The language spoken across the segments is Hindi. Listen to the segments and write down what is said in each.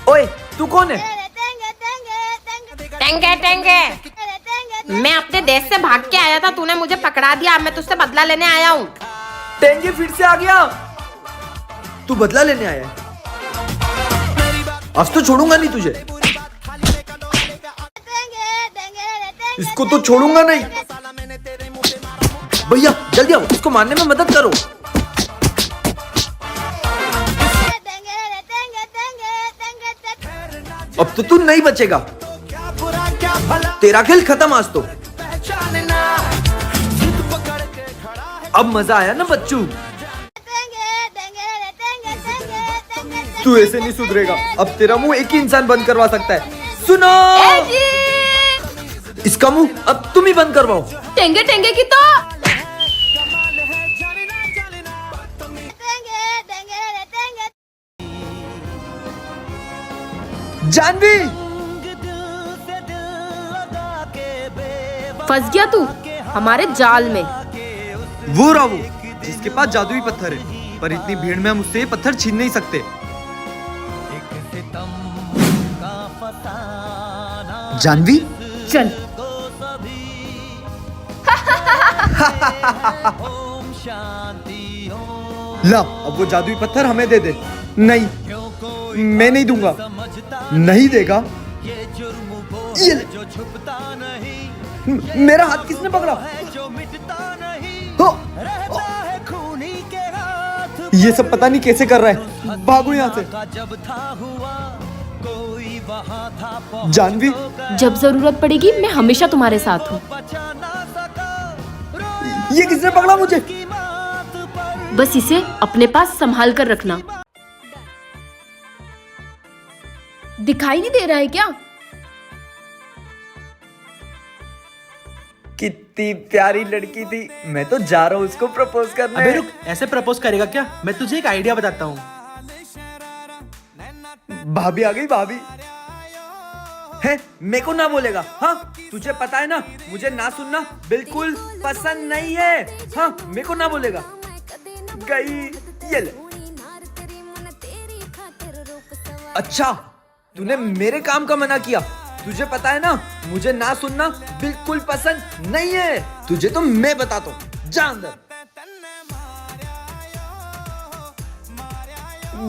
ओए तू कौन है? टेंगे टेंगे, मैं अपने देश से भाग के आया था, तूने मुझे पकड़ा दिया, मैं तुझसे बदला लेने आया हूँ। टेंगे फिर से आ गया। तू बदला लेने आया है? आज तो छोड़ूंगा नहीं तुझे। इसको तो छोड़ूंगा नहीं। भैया जल्दी आओ, इसको मारने में मदद करो। अब तो तू नहीं बचेगा, तेरा खेल खत्म आज तो। अब मजा आया ना बच्चू? तू ऐसे नहीं सुधरेगा, अब तेरा मुंह एक ही इंसान बंद करवा सकता है। सुनो, इसका मुंह अब तुम ही बंद करवाओ। टेंगे टेंगे की तो जानवी, फंस गया तू हमारे जाल में। वो रहा वो जिसके पास जादुई पत्थर है, पर इतनी भीड़ में हम उससे ये पत्थर छीन नहीं सकते। जानवी चल। ला, अब वो जादुई पत्थर हमें दे दे। नहीं, मैं नहीं दूंगा। नहीं देगा? ये ले। मेरा हाथ किसने पकड़ा? हो, ये सब पता नहीं कैसे कर रहा है। भागो यहाँ से। जानवी, जब जरूरत पड़ेगी मैं हमेशा तुम्हारे साथ हूँ। ये किसने पकड़ा मुझे? बस इसे अपने पास संभाल कर रखना। दिखाई नहीं दे रहा है क्या? कितनी प्यारी लड़की थी। मैं तो जा रहा हूँ उसको प्रपोज करने। अबे रुक, ऐसे प्रपोज करेगा क्या? मैं तुझे एक आइडिया बताता हूँ। भाभी आ गई। भाभी है, मेरे को ना बोलेगा? हाँ, तुझे पता है ना, मुझे ना सुनना बिल्कुल पसंद नहीं है। हाँ, मेरे को ना बोलेगा। गई ये ले। अच्छा, तूने मेरे काम का मना किया। तुझे पता है ना, मुझे ना सुनना बिल्कुल पसंद नहीं है। तुझे तो मैं बताता हूँ, जा अंदर।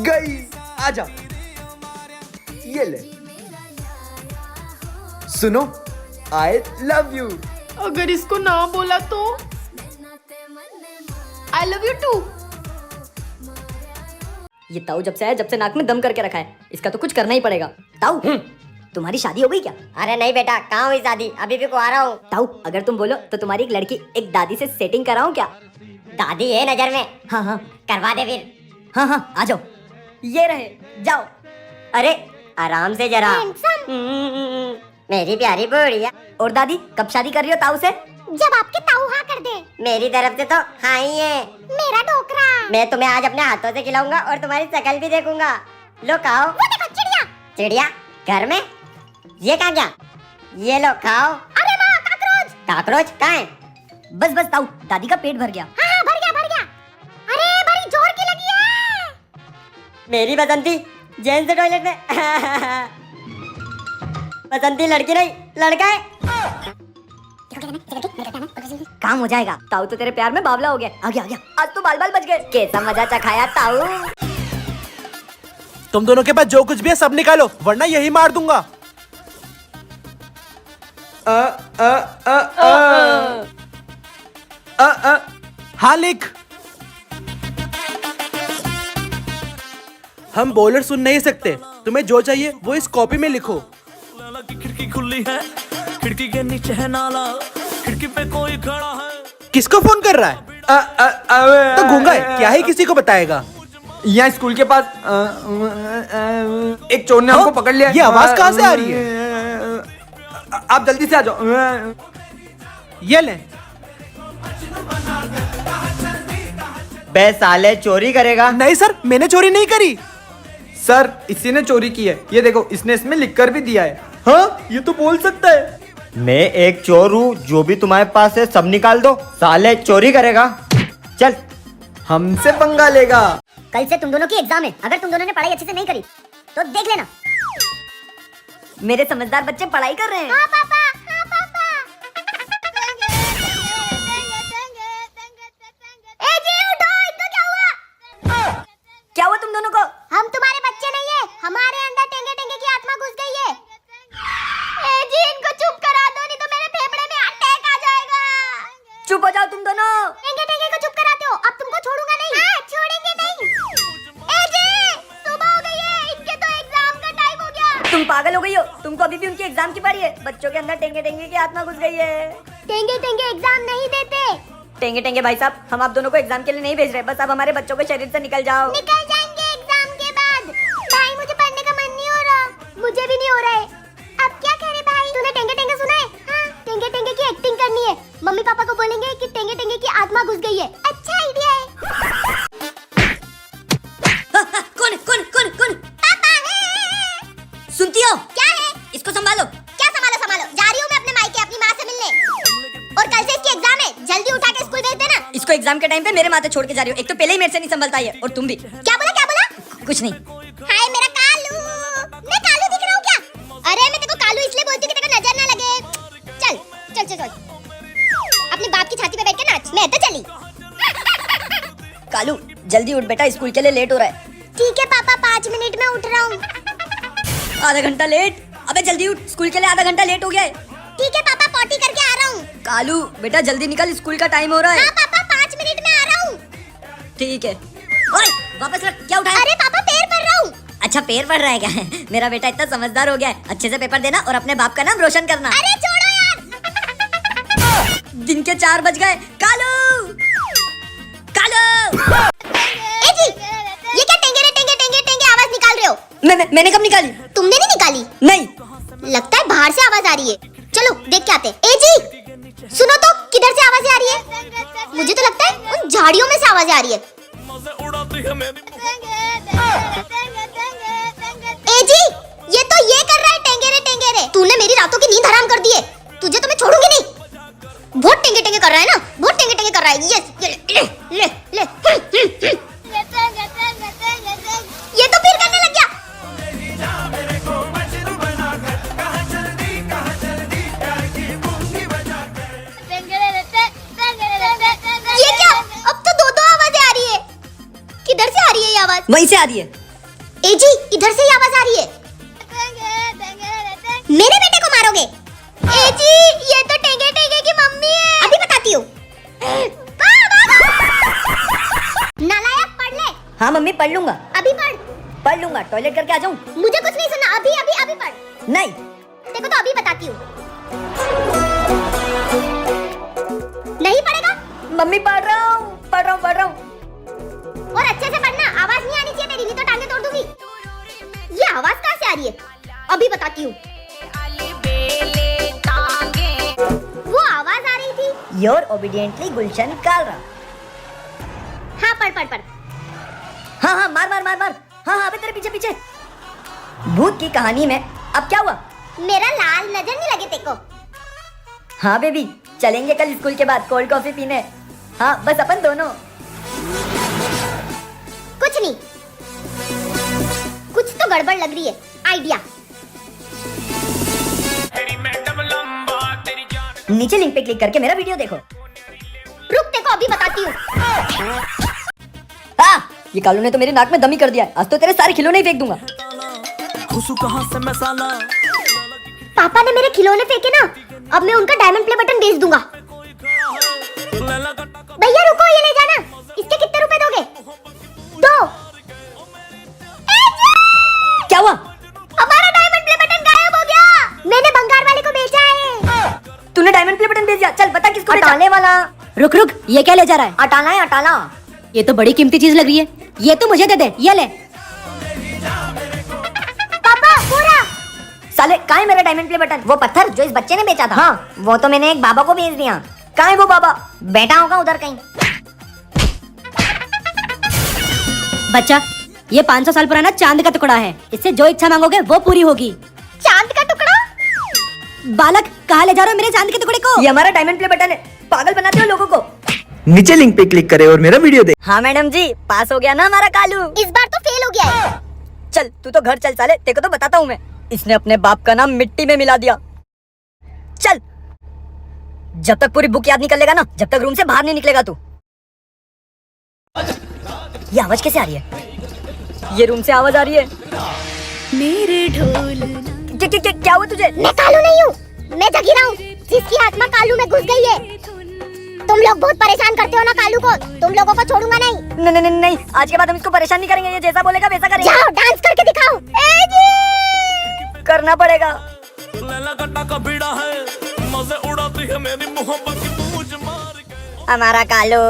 गई, आजा। ये ले। सुनो, आई लव यू। अगर इसको ना बोला तो आई लव यू टू। ये ताऊ जब से आया, जब से नाक में दम करके रखा है, इसका तो कुछ करना ही पड़ेगा। ताऊ, तुम्हारी शादी हो गई क्या? अरे नहीं बेटा, कहाँ हुई शादी, अभी भी कुंवारा हूँ। ताऊ, अगर तुम बोलो तो तुम्हारी एक लड़की एक दादी से सेटिंग कराऊं क्या? दादी है नजर में? हाँ हाँ करवा दे फिर। हाँ हाँ, आ जाओ। ये रहे, जाओ। अरे आराम से जरा। मेरी प्यारी बुढ़िया। और दादी, कब शादी कर रही हो ताऊ से? जब आपके ताऊ हाँ कर दे। मेरी तरफ से तो हाँ ही है। मेरा डोकरा मैं तुम्हें आज अपने हाथों से खिलाऊंगा और तुम्हारी शकल भी देखूंगा। लो खाओ। वो देखो चिड़िया। चिड़िया घर में? ये कहाँ गया? ये लो खाओ। अरे माँ, काकरोच। काकरोच कहाँ है? बस बस ताऊ, दादी का पेट भर गया। हाँ भर गया भर गया। अरे बड़ी जोर की लगी है। मेरी बसंती जेंट्स टॉयलेट में। बसंती लड़की नहीं लड़का है। काम हो जाएगा। ताऊ तो तेरे प्यार में बावला हो गया। आ गया आ गया, आज तो बाल बाल बच गए। कैसा मजा चखाया ताऊ। तुम दोनों के पास जो कुछ भी है सब निकालो, वरना यही मार दूंगा। हाँ लिख। हम बोलर सुन नहीं सकते, तुम्हें जो चाहिए वो इस कॉपी में लिखो। नाला की खिड़की खुली है, खिड़की के नीचे है नाला, खिड़की पे कोई खड़ा है। किसको फोन कर रहा है? तो गूंगा है, क्या ही किसी को बताएगा। यहाँ स्कूल के पास एक चोर ने हमको पकड़ लिया। ये आवाज कहाँ से आ रही है? आप जल्दी से आ जाओ। ये ले। बे साले, चोरी करेगा? नहीं सर, मैंने चोरी नहीं करी। सर, इसी ने चोरी की है। ये देखो, इसने इसमें लिख कर भी दिया है। हाँ, ये तो बोल सकता है। मैं एक चोर हूँ, जो भी तुम्हारे पास है सब निकाल दो। साले चोरी करेगा? चल। हमसे पंगा लेगा। कल से तुम दोनों की एग्जाम है। अगर तुम दोनों ने पढ़ाई अच्छे से नहीं करी तो देख लेना। मेरे समझदार बच्चे पढ़ाई कर रहे हैं। हाँ पापा, हाँ पापा। ए जी उठो, इतना क्या हुआ? क्या हुआ तुम दोनों को? हम तुम्हारे बच्चे नहीं है, हमारे अंदर टेंगे टेंगे की आत्मा घुस गई है। ए जी इनको चुप करा दो, नहीं तो मेरे फेफड़े में अटैक आ जाएगा। चुप हो जाओ तुम दोनों। टेंगे टेंगे को चुप कराते हो, अब तुमको छोड़ूंगा नहीं। हाँ, छोड़ेंगे नहीं। ए जी सुबह हो गई है, इनके तो एग्जाम का टाइम हो गया। तुम पागल हो गई हो? तुमको अभी भी उनकी एग्जाम की पड़ी है। बच्चों के अंदर टेंगे टेंगे की आत्मा घुस गई है। टेंगे टेंगे एग्जाम नहीं देते। टेंगे टेंगे भाई साहब, हम आप दोनों को एग्जाम के लिए नहीं भेज रहे, बस अब हमारे बच्चों के शरीर से निकल जाओ। निकल जाएंगे एग्जाम के बाद। भाई मुझे पढ़ने का मन नहीं हो रहा। मुझे भी नहीं हो रहा है। अब क्या करे भाई? तूने टेंगे टेंगे सुना है? हाँ, टेंगे टेंगे की एक्टिंग करनी है। मम्मी पापा को बोलेंगे कि टेंगे टेंगे की आत्मा घुस गई है। अच्छा आइडिया है। कौन कौन कौन कौन? पापा है। सुनती हो? क्या है? इसको संभालो। क्या संभालो संभालो? जा रही हूँ मैं अपने मायके अपनी माँ से मिलने। और कल से इसकी एग्जाम है, जल्दी उठा के स्कूल भेज देना। इसको एग्जाम के टाइम पे मेरे माथे छोड़ के जा रही हो। एक तो पहले ही मेरे से नहीं संभलता है और तुम भी। क्या बोला क्या बोला? कुछ नहीं। हाय मेरा कालू। मैं कालू दिख रहा हूँ क्या? अरे मैं तेरे को कालू इसलिए बोलती हूँ कि तेरे को नजर ना लगे। चल चल चल चल अपने बाप की छाती पे बैठ के नाच। मैं तो चली। कालू जल्दी उठ बेटा, स्कूल के लिए लेट हो रहा है। ठीक है पापा, 5 मिनट में उठ रहा हूँ। आधा घंटा लेट? अबे जल्दी उठ, स्कूल के लिए आधा घंटा लेट हो गया है। ठीक है पापा, पॉटी करके आ रहा हूँ। कालू बेटा जल्दी निकल, स्कूल का टाइम हो रहा है। हाँ पापा, 5 मिनट में आ रहा हूँ। ठीक है। ओए वापस रख, क्या उठाया? अरे पापा पैर पड़ रहा हूँ। अच्छा पैर पड़ रहा है क्या? मेरा बेटा इतना समझदार हो गया है। अच्छे से पेपर देना और अपने बाप का नाम रोशन करना। अरे छोड़ो यार। दिन के 4 बज गए। कालू कालू ए जी, ये क्या टेंगे टेंगे टेंगे टेंगे आवाज निकाल रहे हो? मैंने कब निकाली? तुमने नहीं निकाली? नहीं। लगता है बाहर से आवाज आ रही है। चलो देख के आते। ए जी सुनो तो, किधर से आवाजें आ रही है? मुझे तो लगता है उन झाड़ियों में से आवाजें आ रही है। मजे उड़ाती है मेरी ए जी ये तो ये कर रहा है टेंगे रे। तूने मेरी रातों की नींद हराम कर दी है। तुझे तो मैं छोड़ूंगी नहीं। बहुत टेंगे टेंगे कर रहा है ना, बहुत टेंगे टेंगे कर रहा है। ये ले ले ले। ये तो फिर करने लग गया। ये क्या? अब तो दो आवाजें आ रही है। किधर से आ रही है ये आवाज? वहीं से आ रही है। ए जी इधर से ही आवाज आ रही है। मेरे बेटे को मारोगे? ए जी ये तो टेंगे टेंगे की मम्मी है। अभी बताती हूँ। नालायक पढ़ ले। हाँ मम्मी पढ़ लूंगा। अभी पढ़ लूंगा। टॉयलेट करके आ जाऊं? मुझे कुछ नहीं सुनना। अभी अभी अभी पढ़। नहीं। देखो तो अभी बताती हूँ। नहीं पढ़ेगा? मम्मी पढ़ रहा हूँ। और अच्छे से पढ़ना, आवाज नहीं आनी चाहिए मेरी, नहीं तो टांगे तोड़ दूंगी। ये आवाज कहाँ से आ रही है? अभी बताती हूँ। वो आवाज आ रही थी। योर ओबीडियंटली गुलशन कालरा। हाँ पढ़। हाँ मार। हाँ अबे तेरे पीछे। भूत की कहानी में अब क्या हुआ? मेरा लाल नजर नहीं लगे तेको? हाँ बेबी, चलेंगे कल स्कूल के बाद कोल्ड कॉफी पीने। हाँ बस अपन दोनों। कुछ नहीं, कुछ तो गड़बड़ लग रही है। आइडिया। नीचे लिंक पे क्लिक करके मेरा वीडियो देखो। रुक तेको अभी बताती हूँ। ये कालू ने तो मेरे नाक में दम ही कर दिया है। आज तो तेरे सारे खिलौने ही फेंक दूंगा। खुशू कहाँ से मैं साला पापा ने मेरे खिलौने फेंके ना, अब मैं उनका डायमंड प्ले बटन बेच दूंगा। भैया रुको, ये ले जाना। इसके कितने रुपए दोगे? 2। क्या हुआ? हमारा डायमंड प्ले बटन गायब हो गया। मैंने बंगार वाले को बेचा है। तूने डायमंड प्ले बटन बेच दिया? चल बता किसको बेचा? अटाने वाला। रुक, ये क्या ले जा रहा है? अटाना है, अटाना। ये तो बड़ी कीमती चीज लग रही है। ये तो मुझे दे दे, ये ले। पापा पूरा। साले कहाँ है मेरा डायमंड प्ले बटन? वो पत्थर जो इस बच्चे ने बेचा था। हाँ। वो तो मैंने एक बाबा को बेच दिया। कहाँ है वो बाबा? बैठा होगा उधर कहीं। बच्चा, ये 500 साल पुराना चांद का टुकड़ा है। इससे जो इच्छा मांगोगे वो पूरी होगी। चांद का टुकड़ा? बालक कहाँ ले जा रहे हो मेरे चांद के टुकड़े को? ये हमारा डायमंड प्ले बटन है। पागल बनाते हो लोगों को। नीचे लिंक पे क्लिक करें और मेरा वीडियो देखें। हाँ मैडम जी, पास हो गया ना हमारा कालू। इस बार तो फेल हो गया है। चल तू तो घर चल साले, तेरे को तो बताता हूँ मैं। इसने अपने बाप का नाम मिट्टी में मिला दिया। चल, जब तक पूरी बुक याद नहीं कर लेगा ना, जब तक रूम से बाहर नहीं निकलेगा तू। ये आवाज कैसे आ रही है? ये रूम से आवाज आ रही है। मेरे ढोल क्या हुआ तुझे? मैं कालू नहीं हूँ, मैं जगीरा हूँ जिसकी आत्मा कालू में घुस गई है। तुम लोग बहुत परेशान करते हो ना कालू को, तुम लोगों को छोड़ूंगा नहीं। नहीं नहीं नहीं, आज के बाद हम इसको परेशान नहीं करेंगे। ये जैसा बोलेगा वैसा करेंगे। जाओ डांस करके दिखाओ। ए जी! करना पड़ेगा। लैला कट्टा का बीड़ा है, मजे उड़ाती है मेरी मोहब्बत की पूछ मार के। हमारा कालू।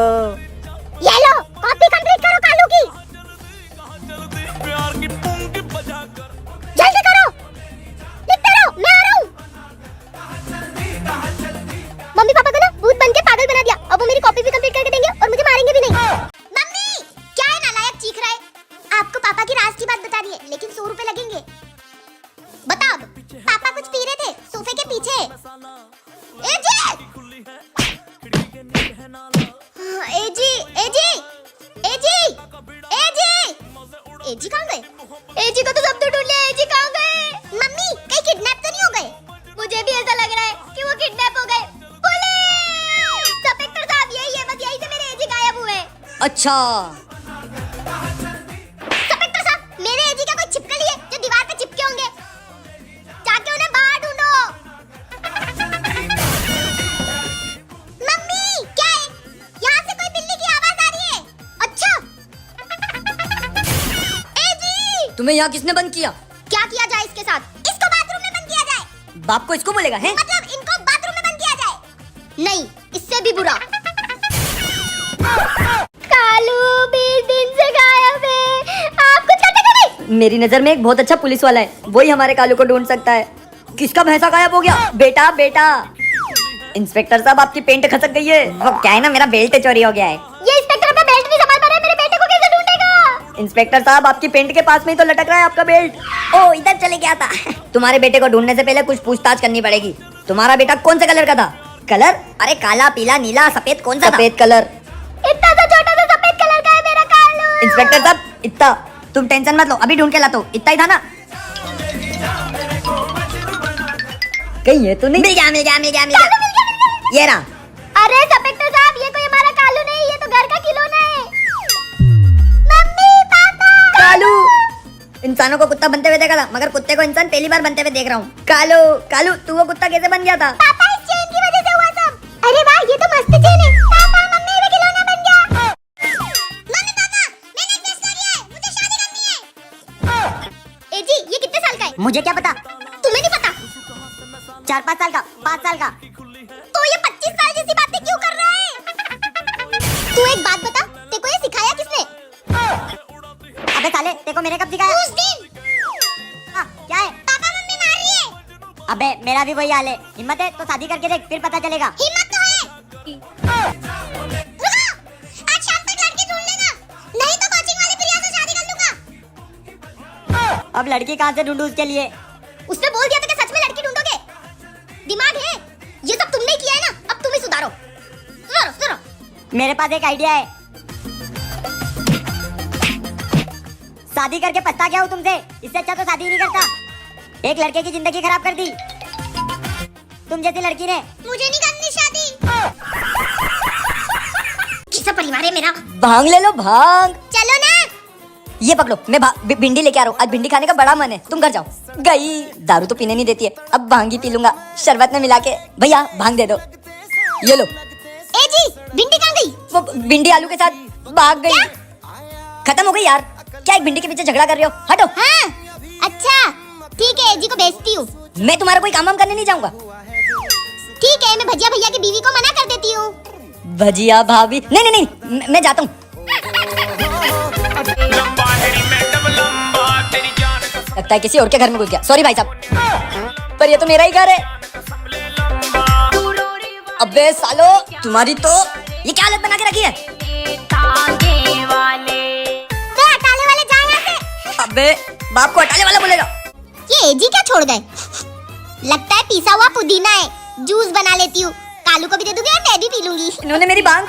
ये लो, कॉपी कंप्लीट करो कालू की। जल्दी प्यार की पूंगी बजा कर जल्दी करो, लिखते रहो, मैं आ रहा हूँ। मम्मी पापा को ना भूत बन के पागल बना दिया। अब वो मेरी कॉपी भी कंप्लीट करके देंगे और मुझे मारेंगे भी नहीं। मम्मी, क्या है नालायक चीख रहा है? आपको पापा की राज की बात बता दी है, लेकिन 100 रुपए लगेंगे। बताओ, पापा कुछ पी रहे थे सोफे के पीछे। ए जी! ए जी, ए जी, ए जी, ए जी, ए जी कहाँ गए? ए जी को तो सब तो ढूंढ लिया, ए जी कहाँ गए? मम्मी, कहीं किडनैप तो नहीं हो गए? मुझे भी ऐसा लग रहा है कि वो किडनैप हो गए। पुलिस! इंस्पेक्टर साहब, यही है, बस यही से मेरे ए जी गायब हुए। अच्छा, इंस्पेक्टर साहब, मेरे ए जी का कोई छिपकली है जो दीवार पे चिपके होंगे। जाके उन्हें बाहर ढूंढो। मम्मी, क्या है? यहाँ से कोई बिल्ली की आवाज आ रही है। अच्छा, ए जी! तुम्हें यहाँ किसने बंद किया? क्या किया जाए इसके साथ? इसको बाथरूम में बंद किया जाए। बाप को इसको बोलेगा है? मतलब इनको बाथरूम में बंद किया जाए। नहीं, इससे भी बुरा। कालू 20 दिन से गायब है, आप कुछ करते क्यों नहीं? मेरी नजर में एक बहुत अच्छा पुलिस वाला है, वही हमारे कालू को ढूंढ सकता है। किसका भैंसा गायब हो गया? बेटा बेटा। इंस्पेक्टर साहब, आपकी पेंट खसक गई है। वो क्या है ना, मेरा बेल्ट चोरी हो गया है। ये इंस्पेक्टर अपना बेल्ट नहीं संभाल पा रहा है, मेरे बेटे को कैसे ढूंढेगा? इंस्पेक्टर साहब, आपकी पेंट के पास में ही तो लटक रहा है आपका बेल्ट। ओ, इधर चले गया था। तुम्हारे बेटे को ढूंढने से पहले कुछ पूछताछ करनी पड़ेगी। तुम्हारा बेटा कौन से कलर का था? कलर? अरे काला, पीला, नीला, सफेद, कौन सा? सफेद कलर। इतना सा छोटा सा सफेद कलर का है मेरा कालू। इंस्पेक्टर साहब, इतना तुम टेंशन मत लो, अभी ढूंढ के लाता हूँ। इतना ही था ना? कहीं है तो नहीं? मिल गया, मिल गया, मिल गया, मिल गया। ये रहा। अरे इंस्पेक्टर साहब, ये कोई हमारा कालू नहीं, ये तो घर का खिलौना है। मम्मी, पापा। कालू! इंसानों को कुत्ता बनते हुए देखा था, मगर कुत्ते को इंसान पहली बार बनते हुए देख रहा हूँ। कालू, कालू, तू वो कुत्ता कैसे बन गया था? पापा, इस चेन की वजह से हुआ सब। अरे वाह, ये तो मस्त चेन है। पापा, मम्मी, वो खिलौना बन गया। मम्मी, पापा, मैंने एक फैसला लिया है, मुझे शादी करनी है। ए जी, ये कितने साल का है? मुझे क्या पता? तुम्हें नहीं पता? 4-5 साल का, 5 साल का। तो ये 25 साल जैसी बातें क्यों कर रहा है? तू एक बात बता, तेरे को ये सिखाया किसने? अबे साले, तेको मेरे कब दिखाया? उस दिन। हाँ, क्या है? पापा, मम्मी मार रही है। अबे मेरा भी वही हाल है। हिम्मत है तो शादी करके देख, फिर पता चलेगा। हिम्मत तो है। रुको, आज शाम तक लड़की ढूंढ लेना, नहीं तो कोचिंग वाले प्रिया से शादी कर लूंगा। अब लड़की कहाँ से ढूंढूं उसके लिए? उसने बोल दिया था कि सच में लड़की ढूंढोगे। दिमाग है? ये सब तुमने किया है ना, अब तुम ही सुधारो। सुधारो, सुधारो। मेरे पास एक आइडिया है। शादी करके पछता गया हूँ तुमसे, इससे अच्छा तो शादी ही नहीं करता। एक लड़के की जिंदगी खराब कर दी तुम जैसी लड़की ने। मुझे नहीं करनी शादी। कैसा परिवार है मेरा। भांग ले लो, भांग। चलो ना। ये पकड़ो, मैं भिंडी लेके आ रहा हूँ। आज भिंडी खाने का बड़ा मन है, तुम घर जाओ। गई। दारू तो पीने नहीं देती है, अब भांग ही पी लूंगा शरबत में मिला के। भैया भांग दे दो। ये लो। ए जी, भिंडी कहाँ गई? वो भिंडी आलू के साथ भाग गई। खत्म हो गई यार। क्या एक भिंडी के पीछे झगड़ा कर रहे हो? हटो। हाँ, अच्छा ठीक है, ए जी को भेजती हूँ। मैं तुम्हारा कोई काम करने नहीं जाऊंगा। ठीक है, मैं भजिया भैया की बीवी को मना कर देती हूँ। भजिया भाभी? नहीं नहीं नहीं, मैं जाता हूँ। लगता है किसी और के घर में घुस गया। सॉरी भाई साहब, पर ये तो मेरा ही घर है। अबे सालो, तुम्हारी तो ये क्या हालत बना के रखी है? हटाने वाले जा यहाँ से। अबे बाप को हटाने वाला बोलेगा। ये एजी क्या छोड़ गए? लगता है पीसा हुआ पुदीना है, जूस बना लेती हूँ। कालू को भी दे दूंगी और मैं भी पी लूंगी। इन्होंने मेरी बांग